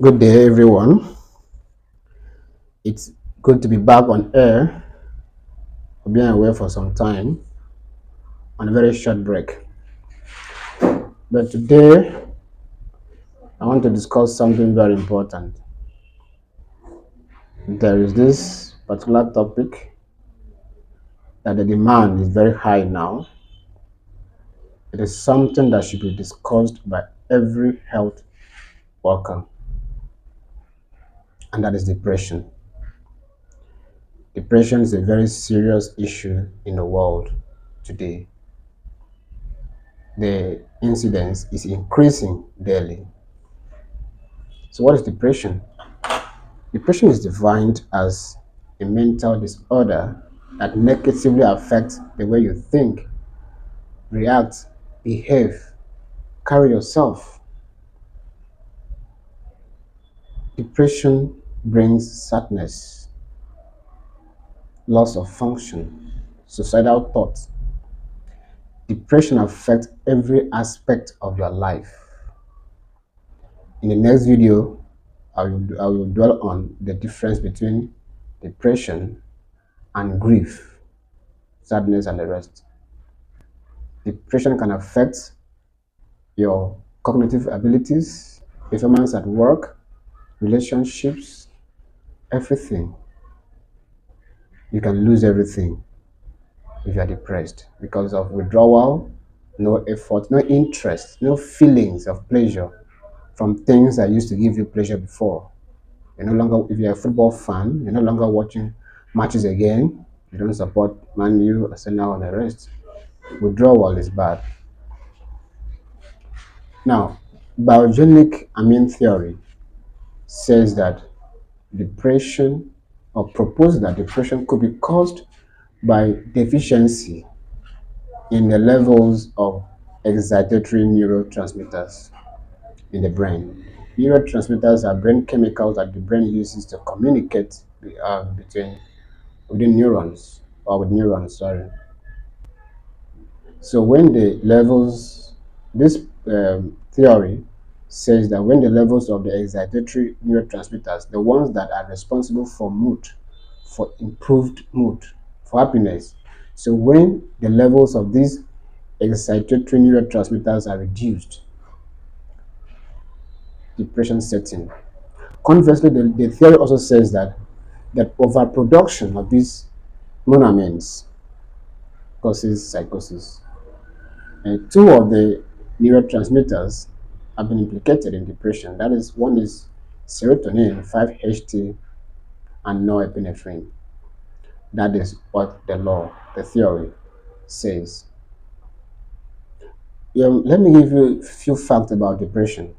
Good day, everyone. It's good to be back on air. I've been away for some time on a very short break. But today, I want to discuss something very important. There is this particular topic that the demand is very high now. It is something that should be discussed by every health worker, and that is depression. Depression is a very serious issue in the world today. The incidence is increasing daily. So, what is depression? Depression is defined as a mental disorder that negatively affects the way you think, react, behave, carry yourself. Depression brings sadness, loss of function, suicidal thoughts. Depression affects every aspect of your life. In the next video, I will dwell on the difference between depression and grief, sadness, and the rest. Depression can affect your cognitive abilities, performance at work, relationships, everything. You can lose everything if you are depressed because of withdrawal, no effort, no interest, no feelings of pleasure from things that used to give you pleasure before. You're no longer, if you're a football fan, you're no longer watching matches again. You don't support Man U, Arsenal, and the rest. Withdrawal is bad. Now, biogenic amine theory says that depression or propose that depression could be caused by deficiency in the levels of excitatory neurotransmitters in the brain. Neurotransmitters are brain chemicals that the brain uses to communicate within neurons or with neurons. Sorry. So when the levels, this theory says that when the levels of the excitatory neurotransmitters, the ones that are responsible for mood, for improved mood, for happiness. So when the levels of these excitatory neurotransmitters are reduced, depression sets in. Conversely, the theory also says that overproduction of these monoamines causes psychosis. And two of the neurotransmitters have been implicated in depression. That is, one is serotonin, 5-HT, and norepinephrine. That is what the theory says. Let me give you a few facts about depression.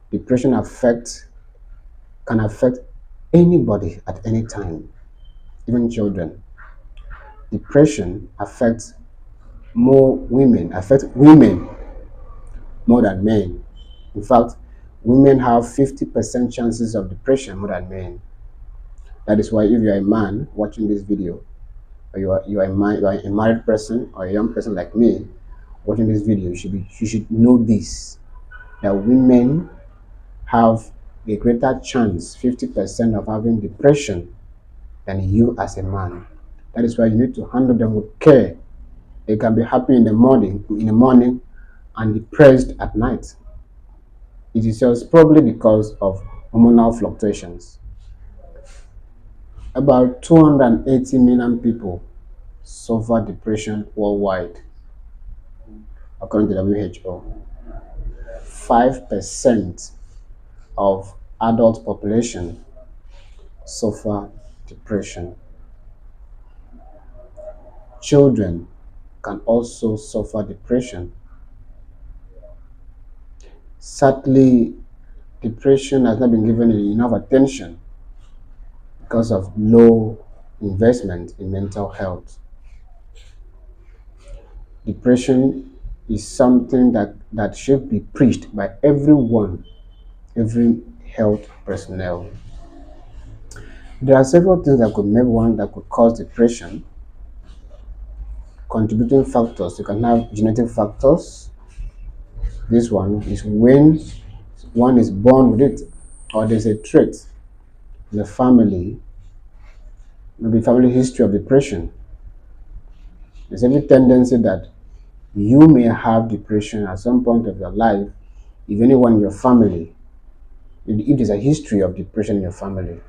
Depression can affect anybody at any time, even children. Depression affects women more than men. In fact, women have 50% chances of depression more than men. That is why if you are a man watching this video, or you are a married person or a young person like me watching this video, you should know this, that women have a greater chance, 50%, of having depression than you as a man. That is why you need to handle them with care. They can be happy in the morning and depressed at night. It is just probably because of hormonal fluctuations. About 280 million people suffer depression worldwide, according to WHO. 5% of adult population suffer depression. Children can also suffer depression. Sadly, depression has not been given enough attention because of low investment in mental health. Depression is something that should be preached by everyone, every health personnel. There are several things that could cause depression. Contributing factors. You can have genetic factors. This one is when one is born with it. or there's a trait in the family, maybe family history of depression, there's every tendency that you may have depression at some point of your life if anyone in your family, if there's a history of depression in your family.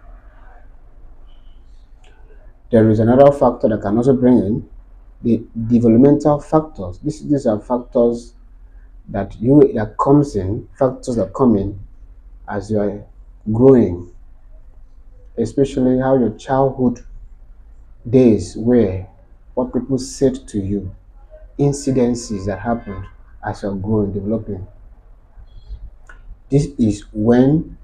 There is another factor that can also bring in the developmental factors. These are factors factors that come in as you are growing, especially how your childhood days were, what people said to you, incidences that happened as you're growing, developing. This is when,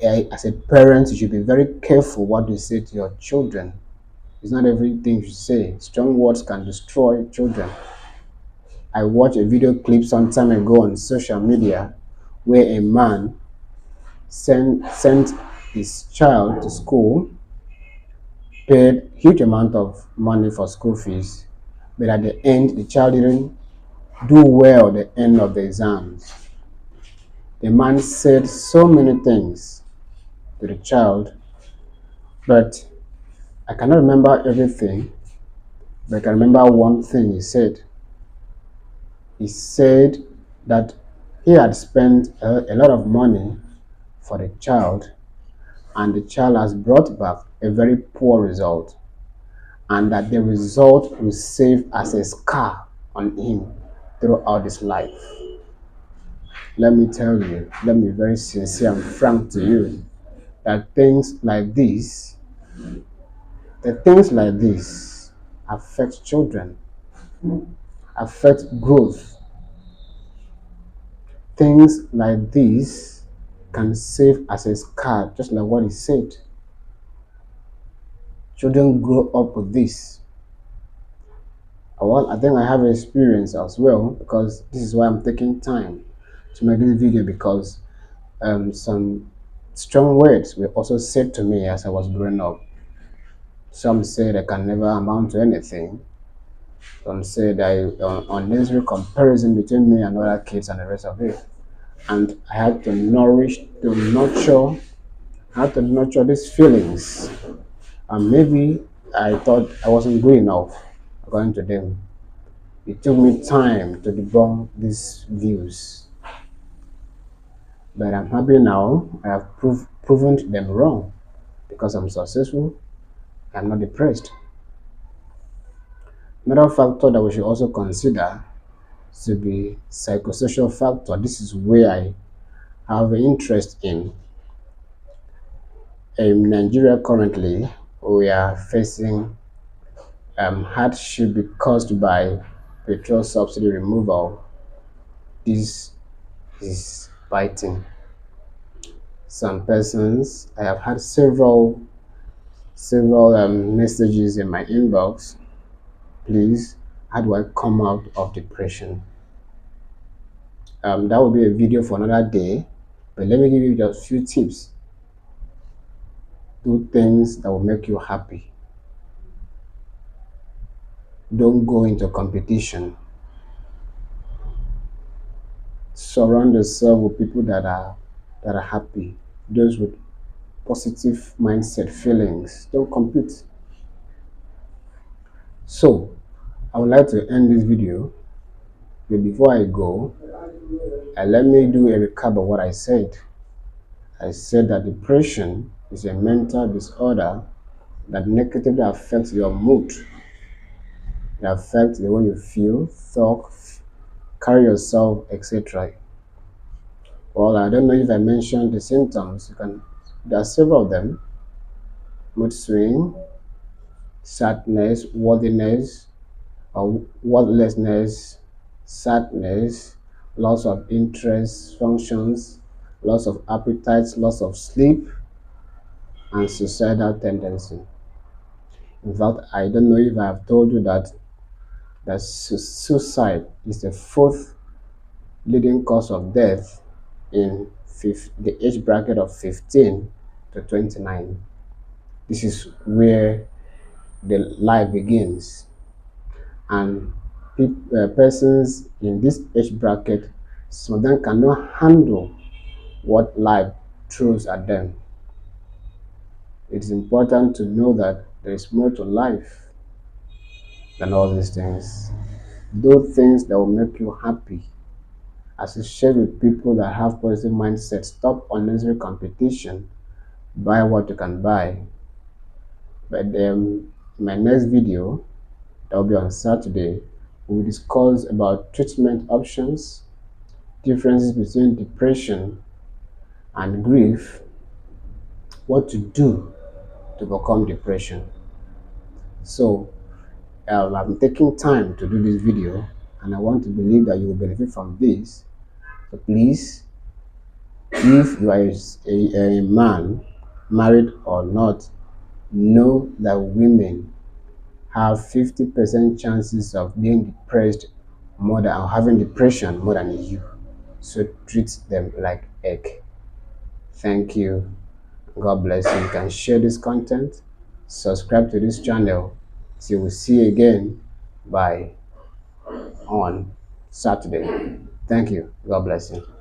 as a parent, you should be very careful what you say to your children. It's not everything you say. Strong words can destroy children. I watched a video clip some time ago on social media where a man sent his child to school, paid huge amount of money for school fees, but at the end the child didn't do well at the end of the exams. The man said so many things to the child, but I cannot remember everything, but I can remember one thing he said. He said that he had spent a lot of money for the child, and the child has brought back a very poor result, and that the result will serve as a scar on him throughout his life. Let me tell you, let me be very sincere and frank to you, that things like this affect children, affect growth. Things like this can serve as a scar, just like what he said. Children grow up with this. Well, I think I have experience as well, because this is why I'm taking time to make this video, because some strong words were also said to me as I was growing up. Some said I can never amount to anything. Some said unnecessary comparison between me and other kids and the rest of it. And I had to nurture these feelings. And maybe I thought I wasn't good enough, according to them. It took me time to debunk these views. But I'm happy now. I have proven them wrong, because I'm successful. I'm not depressed. Another factor that we should also consider to be psychosocial factor. This is where I have an interest in. In Nigeria currently, we are facing hardship caused by petrol subsidy removal. This is biting. Some persons, I have had several messages in my inbox. Please, how do I come out of depression? That will be a video for another day, but let me give you just a few tips. Do things that will make you happy. Don't go into competition. Surround yourself with people that are happy, those with positive mindset, feelings. Don't compete. So, I would like to end this video, but before I go, let me do a recap of what I said. I said that depression is a mental disorder that negatively affects your mood. It affects the way you feel, talk, carry yourself, etc. Well, I don't know if I mentioned the symptoms. There are several of them: mood swing, sadness, worthiness, or worthlessness, sadness, loss of interest, functions, loss of appetite, loss of sleep, and suicidal tendency. In fact, I don't know if I have told you that suicide is the fourth leading cause of death in the age bracket of 15 to 29. This is where the life begins. And persons in this age bracket, some of them cannot handle what life throws at them. It is important to know that there is more to life than all these things. Those things that will make you happy. Associate with people that have positive mindset. Stop unnecessary competition. Buy what you can buy. But my next video that will be on Saturday, we will discuss about treatment options, differences between depression and grief, what to do to overcome depression. So I'm taking time to do this video, and I want to believe that you will benefit from this. So please, if you are a man, married or not, know that women have 50% chances of being depressed more than or having depression more than you. So treat them like egg. Thank you. God bless you. You can share this content, subscribe to this channel. Till we see you again by on Saturday. Thank you. God bless you.